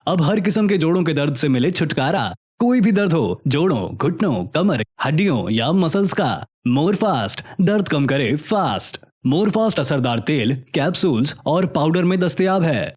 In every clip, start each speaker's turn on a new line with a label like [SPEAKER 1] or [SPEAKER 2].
[SPEAKER 1] अब हर किस्म के जोड़ों के दर्द से मिले छुटकारा। कोई भी दर्द हो, जोड़ों, घुटनों, कमर, हड्डियों या मसल्स का, मोरफास्ट दर्द कम करे फास्ट। मोरफास्ट असरदार तेल, कैप्सूल्स और पाउडर में दस्तयाब है।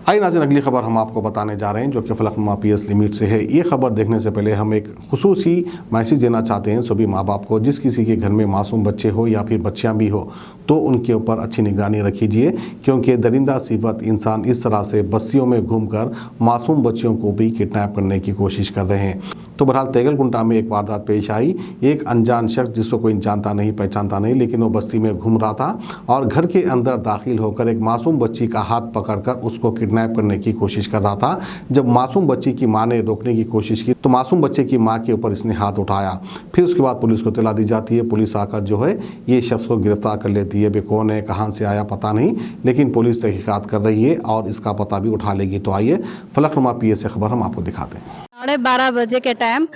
[SPEAKER 2] आइए नाज़रीन, अगली खबर हम आपको बताने जा रहे हैं जो कि फलकनुमा PS लिमिट से है। ये खबर देखने से पहले हम एक खुसूसी मैसेज देना चाहते हैं सभी माँ बाप को। जिस किसी के घर में मासूम बच्चे हो या फिर बच्चियाँ भी हो तो उनके ऊपर अच्छी निगरानी रखीजिए, क्योंकि दरिंदा सिफत इंसान इस तरह से बस्तियों में घूमकर मासूम बच्चियों को भी किडनैप करने की कोशिश कर रहे हैं। तो बहरहाल तेगलकुंटा में एक वारदात पेश आई। एक अनजान शख्स जिसको कोई जानता नहीं पहचानता नहीं, लेकिन वो बस्ती में घूम रहा था और घर के अंदर दाखिल होकर एक मासूम बच्ची का हाथ पकड़कर उसको किडनैप करने की कोशिश कर रहा था। जब मासूम बच्ची की मां ने रोकने की कोशिश की तो मासूम बच्चे की मां के ऊपर इसने हाथ उठाया। फिर उसके बाद पुलिस को इत्तला दी जाती है। पुलिस आकर जो है ये शख्स को गिरफ्तार कर लेती है। वे कौन है, कहां से आया पता नहीं, लेकिन पुलिस तहकीकात कर रही है और इसका पता भी उठा लेगी। तो आइए फलकनुमा PS से खबर हम आपको दिखाते हैं।
[SPEAKER 3] 12:30 बजे के टाइम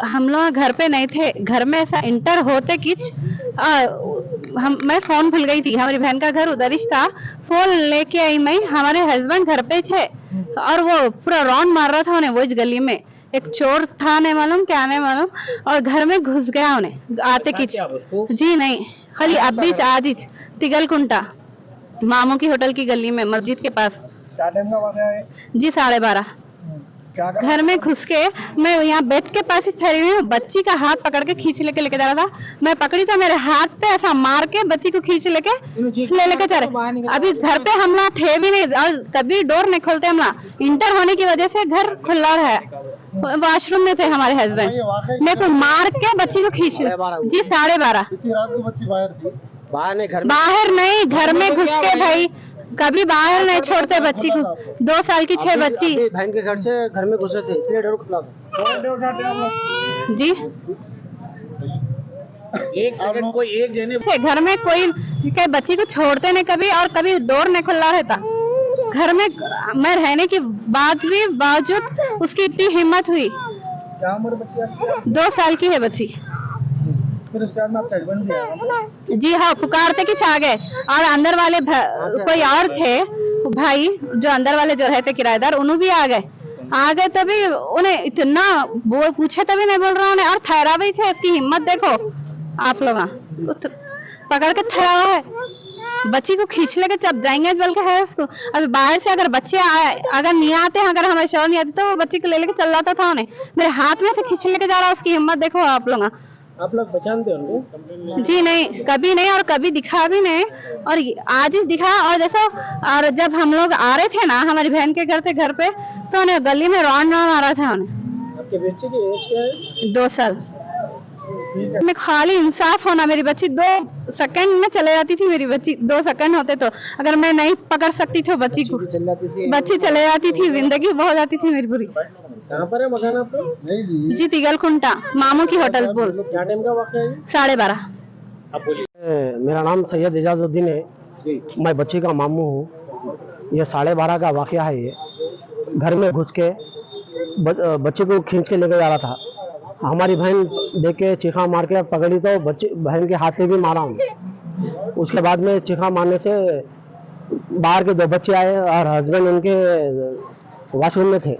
[SPEAKER 3] हम लोग घर पे नहीं थे। घर में ऐसा इंटर होते किच मैं फोन भूल गई थी। हमारी बहन का घर उधर ही था। फोन लेके आई मैं, हमारे हस्बैंड घर पे थे और वो पूरा राउंड मार रहा था उन्हें। वो गली में एक चोर था, नहीं मालूम क्या नहीं मालूम, और घर में घुस गया उन्हें आते किच। जी नहीं, खाली अभी आज ही तिगलकुंटा मामू की होटल की गली में मस्जिद के पास। जी 12:30 घर में घुस के मैं यहाँ बेड के पास ही ठहरी हुई हूँ। बच्ची का हाथ पकड़ के खींच लेके जा रहा था। मैं पकड़ी तो मेरे हाथ पे ऐसा मार के बच्ची को खींच लेके जा रहे। अभी घर पे हम लोग थे भी नहीं और कभी डोर नहीं खोलते हम लोग। इंटर होने की वजह से घर खुला है। वॉशरूम में थे हमारे हस्बैंड, मेरे को मार के बच्ची को खींच। जी 12:30 बाहर नहीं, घर में घुस के भाई कभी बाहर नहीं छोड़ते बच्ची को। 2 साल की 6 बच्ची
[SPEAKER 4] बहन के घर से घर में घुसे थे, इसलिए डर खुला
[SPEAKER 3] जी।
[SPEAKER 4] एक सेकंड कोई एक जने
[SPEAKER 3] घर में कोई बच्ची को छोड़ते नहीं कभी, और कभी डोर नहीं खुला रहता। घर में मैं रहने के बाद भी बावजूद उसकी इतनी हिम्मत हुई। 2 साल की है बच्ची।
[SPEAKER 4] फिर उसके बाद में आपका हस्बैंड भी आया?
[SPEAKER 3] जी हाँ, पुकारते कि आ गए। और अंदर वाले कोई और थे भाई, जो अंदर वाले जो रहते किराएदार, उन्होंने भी आ गए तो भी उन्हें इतना वो पूछे तभी नहीं बोल रहा उन्हें। और ठहरा भी थे, इसकी हिम्मत देखो आप लोग। पकड़ के ठहरा हुआ है, बच्ची को खींच लेके चप जाएंगे बोल के है उसको। अभी बाहर से अगर बच्चे आए, अगर नहीं आते हैं, अगर हमें शौर नहीं आती तो वो बच्ची को ले लेके चल जाता था उन्हें। मेरे हाथ में से खींच लेके जा रहा, उसकी हिम्मत देखो आप लोग।
[SPEAKER 4] आप लोग पहचानते होंगे?
[SPEAKER 3] जी नहीं, कभी नहीं, और कभी दिखा भी नहीं, और आज ही दिखा। और जैसा, और जब हम लोग आ रहे थे ना हमारी बहन के घर से घर पे, तो उन्हें गली में राउंड मारा था उन्हें।
[SPEAKER 4] आपके बच्चे की एज क्या है?
[SPEAKER 3] 2 साल। मैं खाली इंसाफ होना, मेरी बच्ची 2 सेकंड में चले जाती थी। मेरी बच्ची 2 सेकंड होते तो अगर मैं नहीं पकड़ सकती थी बच्ची को, बच्ची चले जाती थी, जिंदगी हो जाती थी मेरी पूरी।
[SPEAKER 4] कहाँ पर है मकान आपका?
[SPEAKER 3] जी तिगलकुंटा मामू की होटल बोल।
[SPEAKER 4] क्या टाइम का वाक़या है?
[SPEAKER 3] 12:30।
[SPEAKER 4] मेरा नाम सैयद एजाजुद्दीन है, मैं बच्ची का मामू हूँ। ये 12:30 का वाक़या है। ये घर में घुस के बच्चे को खींच के लेके जा रहा था। हमारी बहन देख के चीखा मार के पकड़ी तो बहन के हाथ पे भी मारा हूँ। उसके बाद में चीखा मारने से बाहर के 2 बच्चे आए और हस्बैंड उनके वॉशरूम में थे।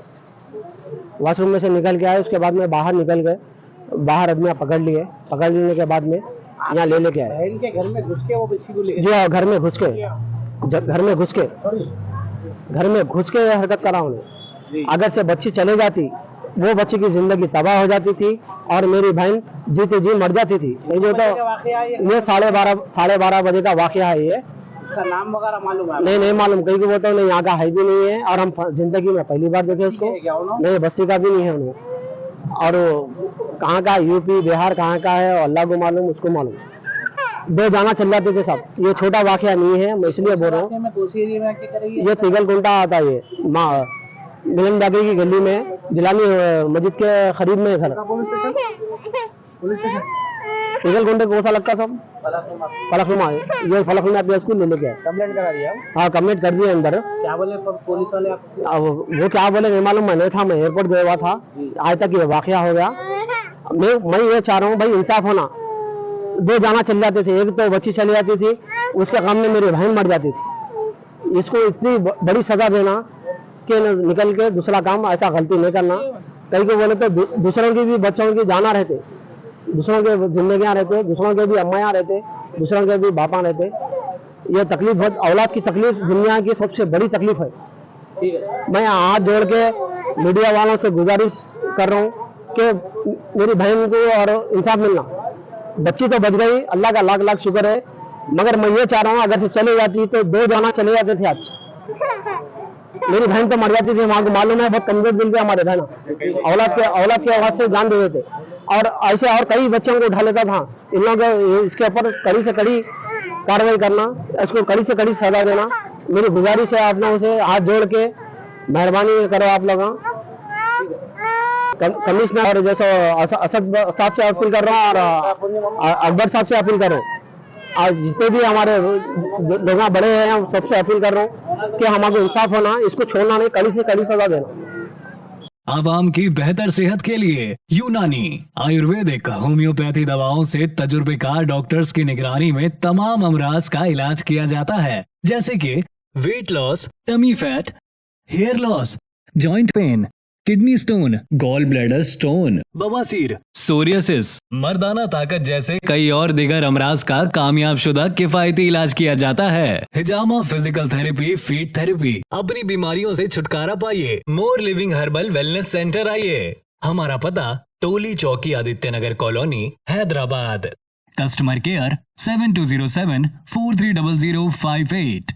[SPEAKER 4] वॉशरूम में से निकल के आए। उसके बाद में बाहर निकल गए, बाहर आदमी पकड़ लिए। पकड़ लेने के बाद में यहाँ ले लेके आए।
[SPEAKER 5] बहन के घर में घुस के वो बच्ची को ले?
[SPEAKER 4] जी हाँ, घर में घुस के हरकत करा उन्हें। अगर से बच्ची चले जाती, वो बच्ची की जिंदगी तबाह हो जाती थी और मेरी बहन जीते जी मर जाती थी। ये तो ये 12:30 बजे का वाक़या है। ये
[SPEAKER 5] उसका नाम वगैरह मालूम है?
[SPEAKER 4] नहीं मालूम, कहीं वो तो नहीं, यहाँ का है भी नहीं है, और हम जिंदगी में पहली बार देखे उसको। नहीं, बस्ती का भी नहीं है उन्हें, और कहाँ का, यूपी बिहार कहाँ का है अल्लाह को मालूम, उसको मालूम। 2 जाना चल जाते थे सब। ये छोटा वाक़या नहीं है, मैं इसलिए बोल रहा हूँ। ये तिगलकुंटा आता है, मिलन बागी की गली में, जिलानी मस्जिद के करीब में घर। तिगलकुंटे को सा लगता सब फलकनुमा। ये फलकनुमा अपने स्कूल ले लेके
[SPEAKER 5] कंप्लेंट करा दिया?
[SPEAKER 4] हाँ, कंप्लेंट कर दिया अंदर।
[SPEAKER 5] क्या बोले पुलिस वाले आपको?
[SPEAKER 4] वो क्या बोले नहीं मालूम, मैं नहीं था, मैं एयरपोर्ट गया हुआ था। आज तक ये वाक़या हो गया। मैं ये चाह रहा हूँ भाई, इंसाफ होना। 2 जाना चल जाते थे, एक तो बच्ची चली जाती थी, उसके काम में मेरी बहन मर जाती थी। इसको इतनी बड़ी सजा देना के निकल के दूसरा काम ऐसा गलती नहीं करना। कहीं को बोले तो दूसरों की भी बच्चों की जाना रहते, दूसरों के जिंदगियां रहते, दूसरों के भी अम्मायां रहते, दूसरों के भी बापा रहते। ये तकलीफ बहुत, औलाद की तकलीफ दुनिया की सबसे बड़ी तकलीफ है।
[SPEAKER 5] ठीक है।
[SPEAKER 4] मैं हाथ जोड़ के मीडिया वालों से गुजारिश कर रहा हूँ कि मेरी बहन को और इंसाफ मिलना। बच्ची तो बच गई, अल्लाह का लाख लाख शुक्र है, मगर मैं ये चाह रहा हूँ अगर से चली जाती तो 2 जाना चले जाते थे आज। मेरी बहन तो मर जाती थी, वहाँ को मालूम है, बहुत कमजोर दिल के हमारे बहन औलाद के आवाज से जान दे देते, और ऐसे और कई बच्चों को उठा लेता था। इन लोगों इसके ऊपर कड़ी से कड़ी कार्रवाई करना, इसको कड़ी से कड़ी सजा देना। मेरी गुजारिश है आप लोगों से, हाथ जोड़ के मेहरबानी करो आप लोग। कमिश्नर और जैसे असद साहब से अपील कर रहा हूँ और अकबर साहब से अपील कर रहा हूँ, और जितने भी हमारे लोग बड़े हैं सबसे अपील कर रहा हूँ कि हमारे इंसाफ होना, इसको छोड़ना नहीं, कड़ी से कड़ी सजा देना।
[SPEAKER 1] आवाम की बेहतर सेहत के लिए यूनानी आयुर्वेदिक होम्योपैथी दवाओं से तजुर्बेकार डॉक्टर्स की निगरानी में तमाम अमराज का इलाज किया जाता है, जैसे कि weight loss, tummy fat, hair loss, joint pain, kidney stone, gall bladder stone, बवासीर, सोरियासिस, मर्दाना ताकत जैसे कई और दिगर अमराज का कामयाब शुदा किफायती इलाज किया जाता है। हिजामा फिजिकल थेरेपी, फीट थेरेपी। अपनी बीमारियों से छुटकारा पाइए, more living herbal wellness centre आइए। हमारा पता Toli Chowki, Aditya Nagar colony, Hyderabad. Customer care 7207 430058।